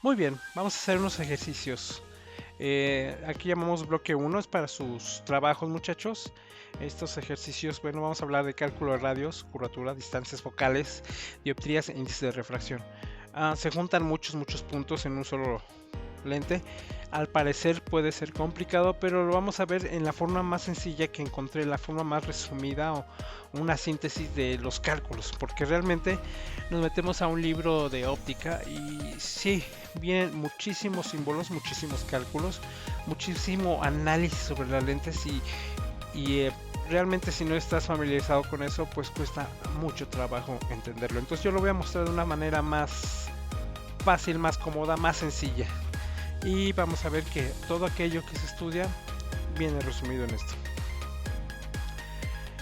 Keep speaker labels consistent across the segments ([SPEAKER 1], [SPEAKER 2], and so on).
[SPEAKER 1] Muy bien, vamos a hacer unos ejercicios. Aquí llamamos bloque uno, es para sus trabajos, muchachos. Estos ejercicios, bueno, vamos a hablar de cálculo de radios, curvatura, distancias focales, dioptrías e índice de refracción. Se juntan muchos puntos en un solo lente. Al parecer puede ser complicado, pero lo vamos a ver en la forma más sencilla que encontré, la forma más resumida o una síntesis de los cálculos, porque realmente nos metemos a un libro de óptica y sí, vienen muchísimos símbolos, muchísimos cálculos, muchísimo análisis sobre las lentes y realmente si no estás familiarizado con eso, pues cuesta mucho trabajo entenderlo. Entonces yo lo voy a mostrar de una manera más fácil, más cómoda, más sencilla. Y vamos a ver que todo aquello que se estudia viene resumido en esto.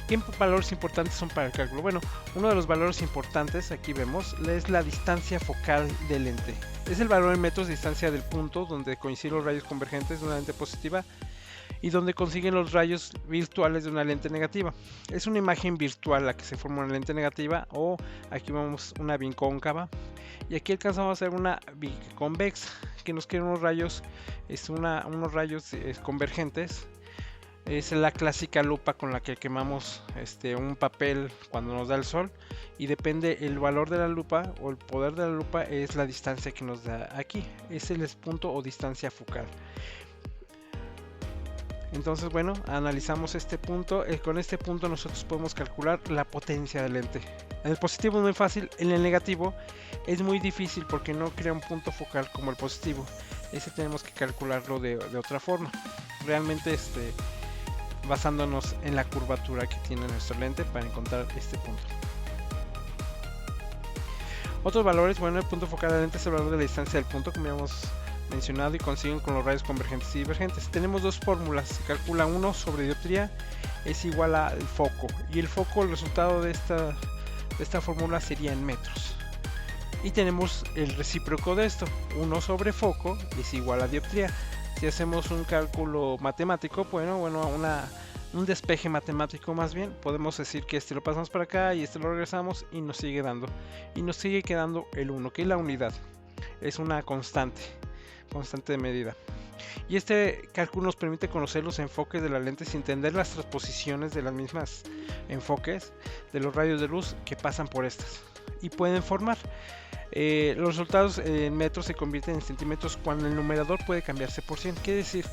[SPEAKER 1] ¿Qué valores importantes son para el cálculo? Bueno, uno de los valores importantes, aquí vemos, es la distancia focal del lente. Es el valor en metros de distancia del punto donde coinciden los rayos convergentes de una lente positiva y donde consiguen los rayos virtuales de una lente negativa. Es una imagen virtual la que se forma una lente negativa, o aquí vemos una bicóncava y aquí alcanzamos a hacer una biconvexa que nos quedan unos rayos, unos rayos convergentes. Es la clásica lupa con la que quemamos un papel cuando nos da el sol, y depende el valor de la lupa o el poder de la lupa es la distancia que nos da aquí. Es el punto o distancia focal. Entonces, bueno, analizamos este punto. Con este punto nosotros podemos calcular la potencia del lente. En el positivo es muy fácil, en el negativo es muy difícil porque no crea un punto focal como el positivo. Ese tenemos que calcularlo de otra forma. Realmente basándonos en la curvatura que tiene nuestro lente para encontrar este punto. Otros valores, bueno, el punto focal del lente es el valor de la distancia del punto, como ya hemos mencionado, y consiguen con los rayos convergentes y divergentes. Tenemos dos fórmulas. Se calcula 1 sobre dioptría es igual al foco, y el foco, el resultado de esta fórmula sería en metros. Y tenemos el recíproco de esto, 1 sobre foco es igual a dioptría. Si hacemos un cálculo matemático, bueno, un despeje matemático más bien, podemos decir que este lo pasamos para acá y este lo regresamos y nos sigue dando. Y nos sigue quedando el 1, que es la unidad. Es una constante de medida. Y este cálculo nos permite conocer los enfoques de las lentes y entender las transposiciones de las mismas enfoques de los rayos de luz que pasan por estas y pueden formar. Los resultados en metros se convierten en centímetros cuando el numerador puede cambiarse por 100. Quiere decir,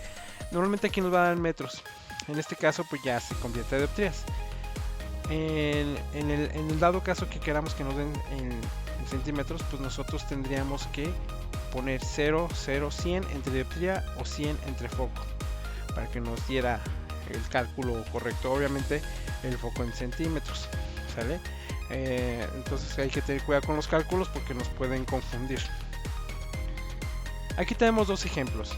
[SPEAKER 1] normalmente aquí nos va a dar metros. En este caso, pues ya se convierte a dioptrías. En el dado caso que queramos que nos den en centímetros, pues nosotros tendríamos que poner 0, 0, 100 entre dioptría o 100 entre foco para que nos diera el cálculo correcto. Obviamente el foco en centímetros, ¿sale? Entonces hay que tener cuidado con los cálculos porque nos pueden confundir. Aquí tenemos dos ejemplos.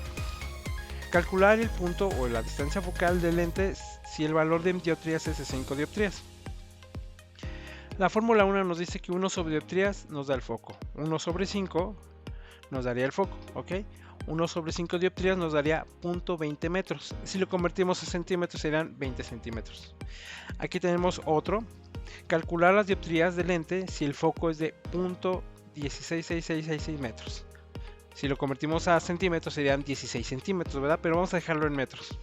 [SPEAKER 1] Calcular el punto o la distancia focal del lente si el valor de dioptrías es de 5 dioptrías. La fórmula 1 nos dice que 1 sobre dioptrías nos da el foco, 1 sobre 5 nos daría el foco, ¿ok? 1 sobre 5 dioptrías nos daría 0.20 metros. Si lo convertimos a centímetros serían 20 centímetros. Aquí tenemos otro. Calcular las dioptrías del lente si el foco es de 0.166666 metros. Si lo convertimos a centímetros serían 16 centímetros, ¿verdad? Pero vamos a dejarlo en metros.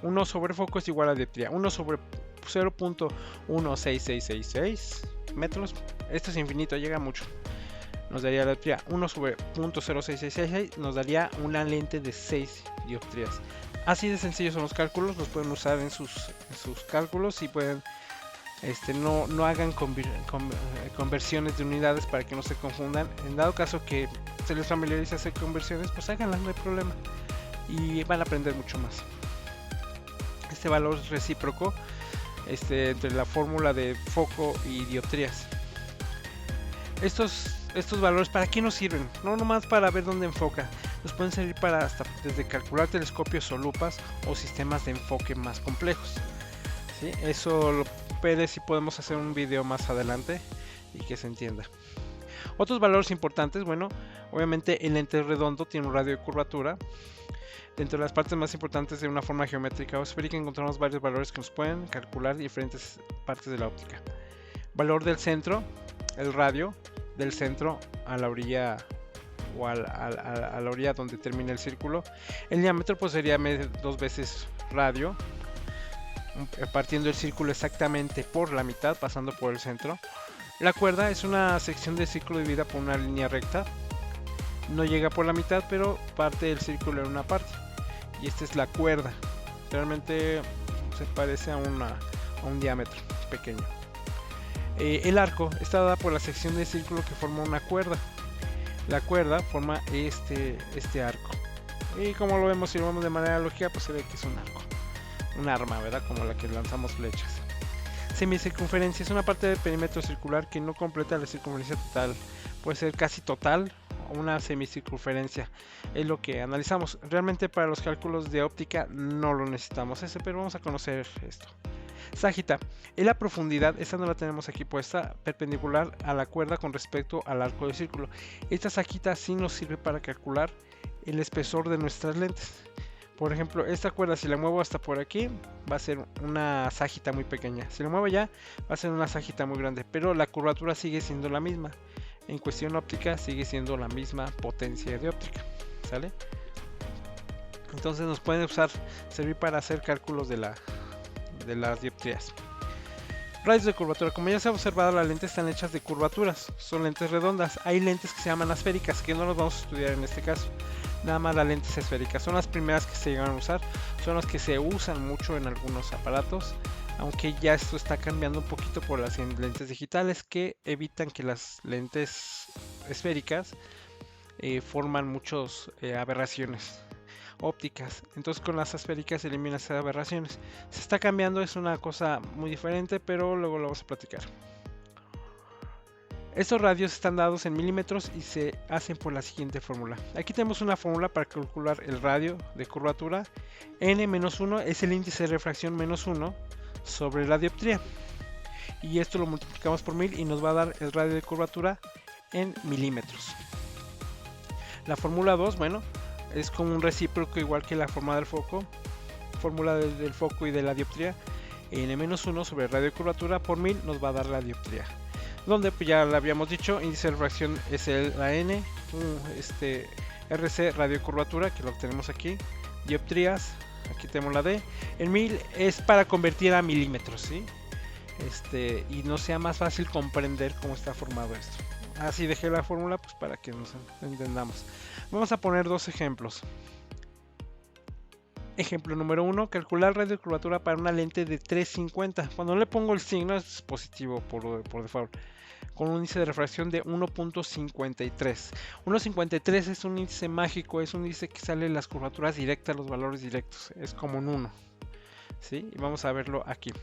[SPEAKER 1] 1 sobre foco es igual a dioptría. 1 sobre 0.16666 metros. Esto es infinito, llega mucho. Nos daría la dioptría 1 sobre 0.06666, nos daría una lente de 6 dioptrías. Así de sencillos son los cálculos, los pueden usar en sus cálculos y pueden no hagan conversiones de unidades para que no se confundan. En dado caso que se les familiarice hacer conversiones, pues háganlas, no hay problema y van a aprender mucho más. Este valor es recíproco entre la fórmula de foco y dioptrías. Estos valores, ¿para qué nos sirven? No nomás para ver dónde enfoca, nos pueden servir para hasta desde calcular telescopios o lupas o sistemas de enfoque más complejos. ¿Sí? Eso lo veré si podemos hacer un video más adelante y que se entienda. Otros valores importantes, bueno, obviamente el lente redondo tiene un radio de curvatura. Dentro de las partes más importantes de una forma geométrica o esférica encontramos varios valores que nos pueden calcular diferentes partes de la óptica. Valor del centro, el radio del centro a la orilla o a la orilla donde termina el círculo. El diámetro pues sería 2 veces radio, partiendo el círculo exactamente por la mitad, pasando por el centro. La cuerda es una sección del círculo dividida por una línea recta. No llega por la mitad, pero parte del círculo en una parte. Y esta es la cuerda. Realmente se parece a un diámetro pequeño. El arco está dada por la sección del círculo que forma una cuerda. La cuerda forma este arco. Y como lo vemos, si lo vemos de manera lógica, pues se ve que es un arco. Un arma, ¿verdad? Como la que lanzamos flechas. Semicircunferencia es una parte del perímetro circular que no completa la circunferencia total. Puede ser casi total o una semicircunferencia. Es lo que analizamos. Realmente para los cálculos de óptica no lo necesitamos ese, pero vamos a conocer esto. Ságita es la profundidad, esta no la tenemos aquí puesta, perpendicular a la cuerda con respecto al arco del círculo. Esta ságita sí nos sirve para calcular el espesor de nuestras lentes. Por ejemplo, esta cuerda, si la muevo hasta por aquí, va a ser una ságita muy pequeña. Si la muevo ya, va a ser una ságita muy grande, pero la curvatura sigue siendo la misma. En cuestión óptica sigue siendo la misma potencia de óptica, ¿sale? Entonces nos pueden servir para hacer cálculos de las dioptrías. Radios de curvatura. Como ya se ha observado, las lentes están hechas de curvaturas. Son lentes redondas. Hay lentes que se llaman esféricas, que no las vamos a estudiar en este caso. Nada más las lentes esféricas. Son las primeras que se llegan a usar. Son las que se usan mucho en algunos aparatos. Aunque ya esto está cambiando un poquito por las lentes digitales, que evitan que las lentes esféricas forman muchas aberraciones ópticas. Entonces con las esféricas se eliminan esas aberraciones. Se está cambiando, es una cosa muy diferente, pero luego lo vamos a platicar. Estos radios están dados en milímetros y se hacen por la siguiente fórmula. Aquí tenemos una fórmula para calcular el radio de curvatura. N-1 es el índice de refracción menos 1 sobre la dioptría. Y esto lo multiplicamos por 1000 y nos va a dar el radio de curvatura en milímetros. La fórmula 2, bueno, es como un recíproco igual que la fórmula del foco. Fórmula del foco y de la dioptría. N-1 sobre el radio de curvatura por 1000 nos va a dar la dioptría. Donde pues ya lo habíamos dicho, índice de refracción es la N, RC radio de curvatura, que lo tenemos aquí, dioptrías, aquí tenemos la D, el 1000 es para convertir a milímetros, ¿sí? Y no sea más fácil comprender cómo está formado esto. Así dejé la fórmula pues para que nos entendamos. Vamos a poner dos ejemplos. Ejemplo número 1, calcular radio de curvatura para una lente de 350. Cuando le pongo el signo es positivo por default. Con un índice de refracción de 1.53. 1.53 es un índice mágico, es un índice que sale en las curvaturas directas, los valores directos. Es como un 1. ¿Sí? Y vamos a verlo aquí.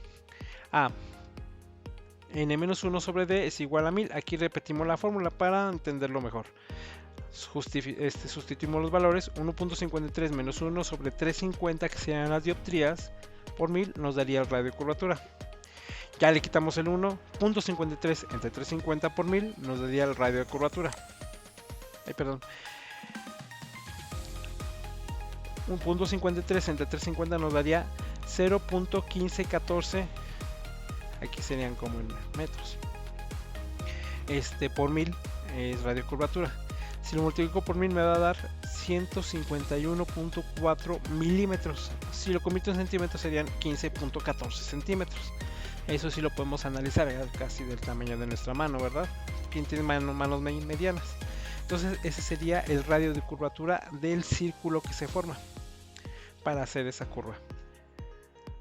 [SPEAKER 1] N-1 sobre D es igual a 1000. Aquí repetimos la fórmula para entenderlo mejor. Sustituimos los valores. 1.53 menos 1 sobre 350, que serían las dioptrías, por 1000 nos daría el radio de curvatura. Ya le quitamos el 1. 0.53 entre 350 por 1000 nos daría el radio de curvatura. Perdón. 1.53 entre 350 nos daría 0.1514. Aquí serían como en metros. Por 1000 es radio de curvatura. Si lo multiplico por 1000 me va a dar 151.4 milímetros. Si lo convierto en centímetros serían 15.14 centímetros. Eso sí lo podemos analizar, casi del tamaño de nuestra mano, ¿verdad? ¿Quién tiene manos medianas? Entonces ese sería el radio de curvatura del círculo que se forma para hacer esa curva.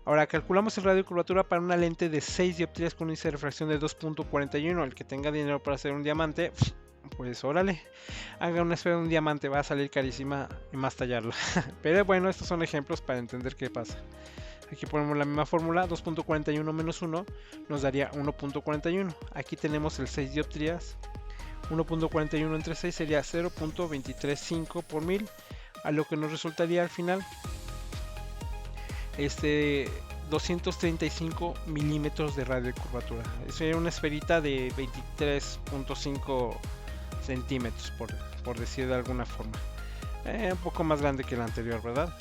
[SPEAKER 1] Ahora calculamos el radio de curvatura para una lente de 6 dioptrías con un índice de refracción de 2.41. El que tenga dinero para hacer un diamante, pues órale, haga una esfera de un diamante, va a salir carísima y más tallarla. Pero bueno, estos son ejemplos para entender qué pasa. Aquí ponemos la misma fórmula, 2.41 menos 1 nos daría 1.41. Aquí tenemos el 6 dioptrías, 1.41 entre 6 sería 0.235 por 1000, a lo que nos resultaría al final 235 milímetros de radio de curvatura. Eso sería una esferita de 23.5 centímetros, por decir de alguna forma. Un poco más grande que la anterior, ¿verdad?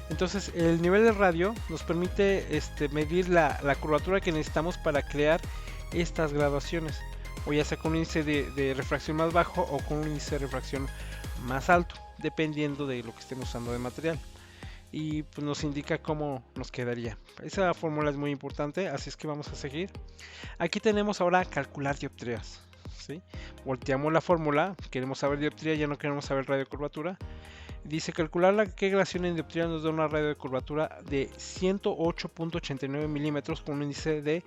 [SPEAKER 1] Entonces el nivel de radio nos permite medir la curvatura que necesitamos para crear estas graduaciones. o ya sea con un índice de refracción más bajo o con un índice de refracción más alto, dependiendo de lo que estemos usando de material. Y pues nos indica cómo nos quedaría. Esa fórmula es muy importante, así es que vamos a seguir. Aquí tenemos ahora calcular dioptrías, ¿sí? Volteamos la fórmula, queremos saber dioptría, ya no queremos saber radio de curvatura. Dice calcular la que gradación en dioptría nos da una radio de curvatura de 108.89 milímetros con un índice de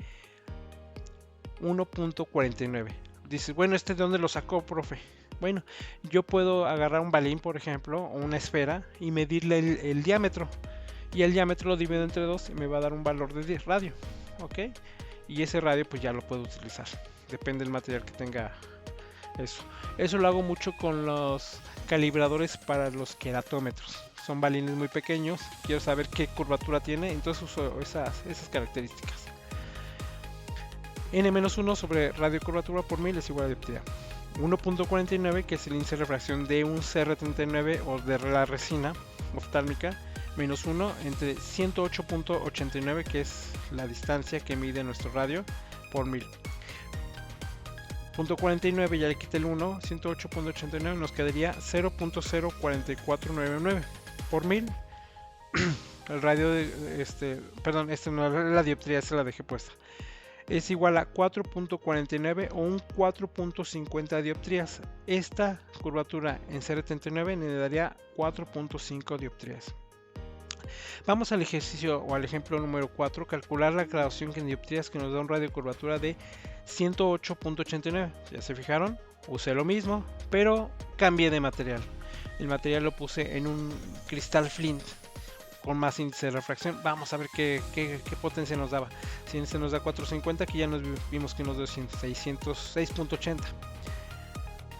[SPEAKER 1] 1.49. Dices, bueno, ¿este de dónde lo sacó, profe? Bueno, yo puedo agarrar un balín, por ejemplo, o una esfera y medirle el diámetro. Y el diámetro lo divido entre 2 y me va a dar un valor de radio. ¿Ok? Y ese radio pues ya lo puedo utilizar. Depende del material que tenga eso. Eso lo hago mucho con los calibradores para los queratómetros. Son balines muy pequeños. Quiero saber qué curvatura tiene, entonces uso esas características. N-1 sobre radio curvatura por 1000 es igual a dioptría. 1.49, que es el índice de refracción de un CR39 o de la resina oftálmica, menos 1 entre 108.89, que es la distancia que mide nuestro radio, por 1000. Punto 49, ya le quité el 1, 108.89, nos quedaría 0.04499 por 1000. El radio de perdón, no, la dioptría, esa la dejé puesta. Es igual a 4.49 o un 4.50 dioptrías. Esta curvatura en CR39 me daría 4.5 dioptrías. Vamos al ejercicio o al ejemplo número 4, calcular la graduación en dioptrías que nos da un radio de curvatura de 108.89. Ya se fijaron, usé lo mismo, pero cambié de material. El material lo puse en un cristal flint con más índice de refracción. Vamos a ver qué potencia nos daba. Si se nos da 450, aquí ya nos vimos que nos dio 6.80.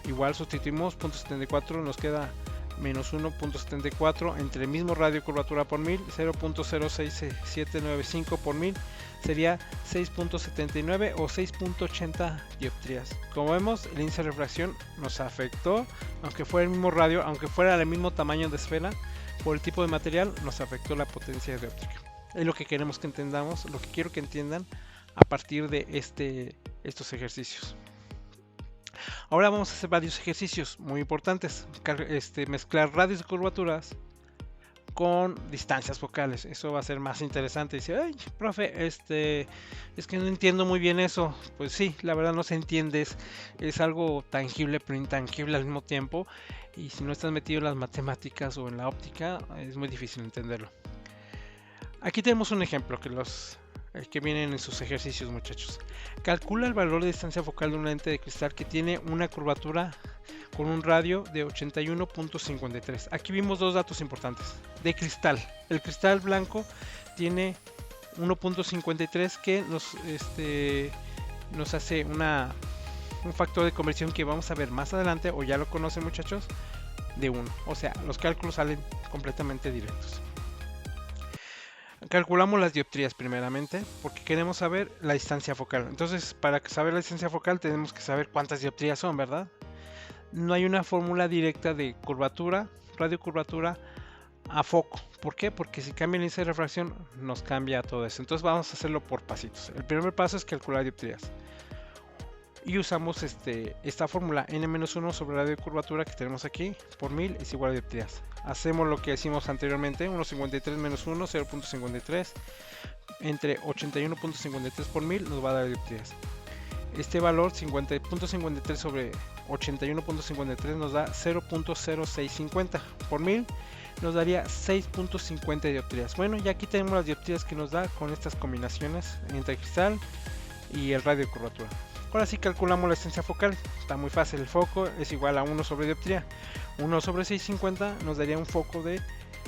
[SPEAKER 1] Igual sustituimos .74, nos queda menos 1.74 entre el mismo radio curvatura por 1000, 0.06795 por 1000 sería 6.79 o 6.80 dioptrías. Como vemos, el índice de refracción nos afectó, aunque fuera el mismo radio, aunque fuera del mismo tamaño de esfera, por el tipo de material nos afectó la potencia dioptríca. Es lo que queremos que entendamos, lo que quiero que entiendan a partir de estos ejercicios. Ahora vamos a hacer varios ejercicios muy importantes. Mezclar radios de curvaturas con distancias focales. Eso va a ser más interesante. Dice, ay, profe, es que no entiendo muy bien eso. Pues sí, la verdad no se entiende. Es algo tangible pero intangible al mismo tiempo. Y si no estás metido en las matemáticas o en la óptica, es muy difícil entenderlo. Aquí tenemos un ejemplo que vienen en sus ejercicios, muchachos. Calcula el valor de distancia focal de una lente de cristal que tiene una curvatura con un radio de 81.53. Aquí vimos dos datos importantes. De cristal. El cristal blanco tiene 1.53 que nos hace un factor de conversión que vamos a ver más adelante, o ya lo conocen, muchachos, de 1. O sea, los cálculos salen completamente directos. Calculamos las dioptrías primeramente porque queremos saber la distancia focal. Entonces, para saber la distancia focal tenemos que saber cuántas dioptrías son, ¿verdad? No hay una fórmula directa de curvatura, radio curvatura a foco. ¿Por qué? Porque si cambia el índice de refracción nos cambia todo eso. Entonces vamos a hacerlo por pasitos. El primer paso es calcular dioptrías. Y usamos esta fórmula n-1 sobre radio de curvatura que tenemos aquí por 1000 es igual a dioptrías. Hacemos lo que hicimos anteriormente, 1.53 menos 1, 0.53 entre 81.53 por 1000 nos va a dar dioptrías. Este valor 50.53 sobre 81.53 nos da 0.0650 por 1000 nos daría 6.50 dioptrías. Bueno, ya aquí tenemos las dioptrías que nos da con estas combinaciones entre cristal y el radio de curvatura. Ahora sí calculamos la distancia focal, está muy fácil, el foco es igual a 1 sobre dioptría, 1 sobre 650 nos daría un foco de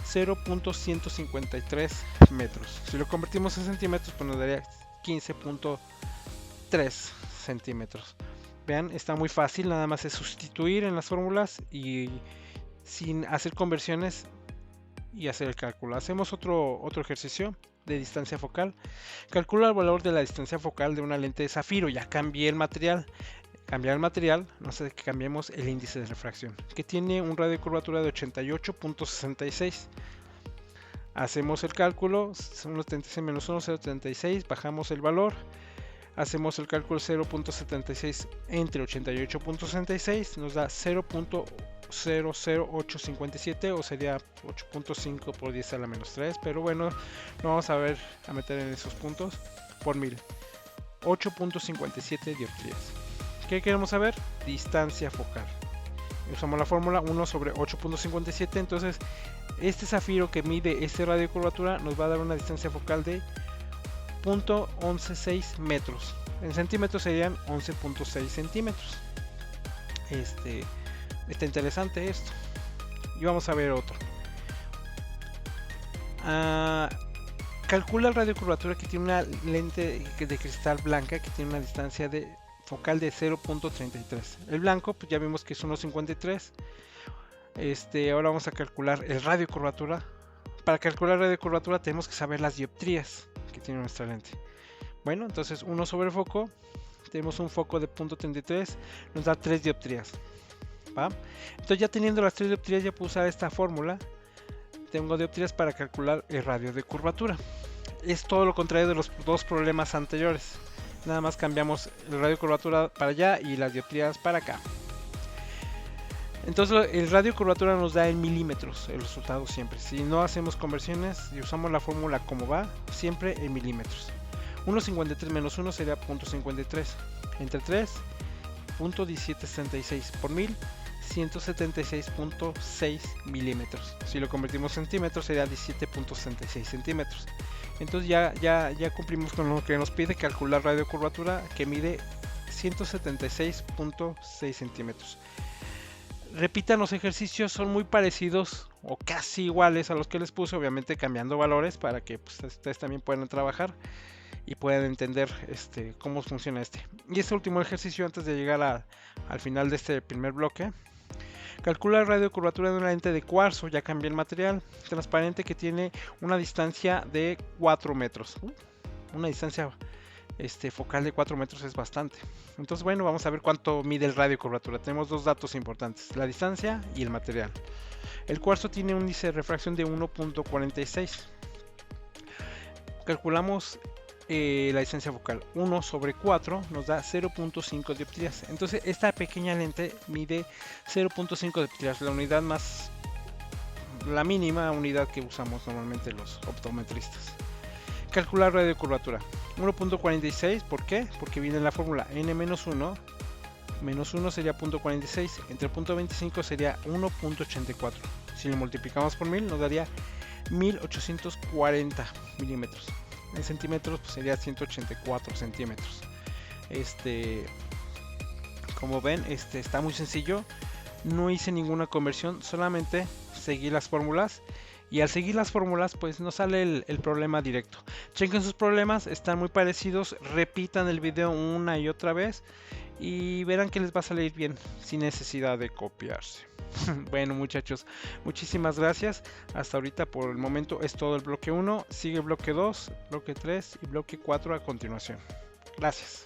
[SPEAKER 1] 0.153 metros. Si lo convertimos en centímetros, pues nos daría 15.3 centímetros. Vean, está muy fácil, nada más es sustituir en las fórmulas y sin hacer conversiones y hacer el cálculo. Hacemos otro ejercicio de distancia focal. Calcula el valor de la distancia focal de una lente de zafiro. Ya cambié el material. Cambiar el material, no sé, que cambiemos el índice de refracción, que tiene un radio de curvatura de 88.66. Hacemos el cálculo, son los 36 menos 1, 0.36, bajamos el valor. Hacemos el cálculo 0.76 entre 88.66, nos da 0.000857, o sería 8.5 por 10 a la menos 3, pero bueno, no vamos a meter en esos puntos por 1000. 8.57 dioptrías. ¿Qué queremos saber? Distancia focal. Usamos la fórmula 1 sobre 8.57, entonces este zafiro que mide este radio de curvatura nos va a dar una distancia focal de 0.116 metros. En centímetros serían 11.6 centímetros. Está interesante esto. Y vamos a ver otro. Calcula el radio de curvatura que tiene una lente de cristal blanca que tiene una distancia focal de 0.33. El blanco, pues ya vimos que es 1.53. Ahora vamos a calcular el radio de curvatura. Para calcular el radio de curvatura tenemos que saber las dioptrías que tiene nuestra lente. Bueno, entonces 1 sobre foco, tenemos un foco de 0.33, nos da 3 dioptrías. ¿Va? Entonces ya teniendo las 3 dioptrías ya puedo usar esta fórmula. Tengo dioptrías para calcular el radio de curvatura. Es todo lo contrario de los dos problemas anteriores. Nada más cambiamos el radio de curvatura para allá y las dioptrías para acá. Entonces el radio de curvatura nos da en milímetros el resultado siempre. Si no hacemos conversiones y usamos la fórmula como va, siempre en milímetros. 1.53 menos 1 sería 0.53. Entre 3, 0.1766 por 1000, 176.6 milímetros. Si lo convertimos en centímetros sería 17.66 centímetros. Entonces ya cumplimos con lo que nos pide calcular radio de curvatura, que mide 176.6 centímetros. Repitan los ejercicios, son muy parecidos o casi iguales a los que les puse, obviamente cambiando valores para que pues, ustedes también puedan trabajar y puedan entender cómo funciona Y este último ejercicio antes de llegar al final de este primer bloque. Calcula el radio de curvatura de una lente de cuarzo, ya cambié el material, transparente que tiene una distancia de 4 metros. Una distancia focal de 4 metros es bastante. Entonces bueno, vamos a ver cuánto mide el radio de curvatura. Tenemos dos datos importantes, la distancia y el material. El cuarzo tiene un índice de refracción de 1.46. Calculamos la distancia focal. 1 sobre 4 nos da 0.5 dioptrías. Entonces esta pequeña lente mide 0.5 dioptrías, la mínima unidad que usamos normalmente los optometristas. Calcular radio de curvatura 1.46, ¿por qué? Porque viene en la fórmula n-1, menos 1 sería 0.46, entre 0.25 sería 1.84. Si lo multiplicamos por 1000 nos daría 1840 milímetros. En centímetros pues sería 184 centímetros. Como ven, está muy sencillo. No hice ninguna conversión, solamente seguí las fórmulas. Y al seguir las fórmulas pues nos sale el problema directo. Chequen sus problemas, están muy parecidos. Repitan el video una y otra vez y verán que les va a salir bien sin necesidad de copiarse. Bueno muchachos, muchísimas gracias. Hasta ahorita por el momento es todo el bloque 1. Sigue el bloque 2, bloque 3 y bloque 4 a continuación. Gracias.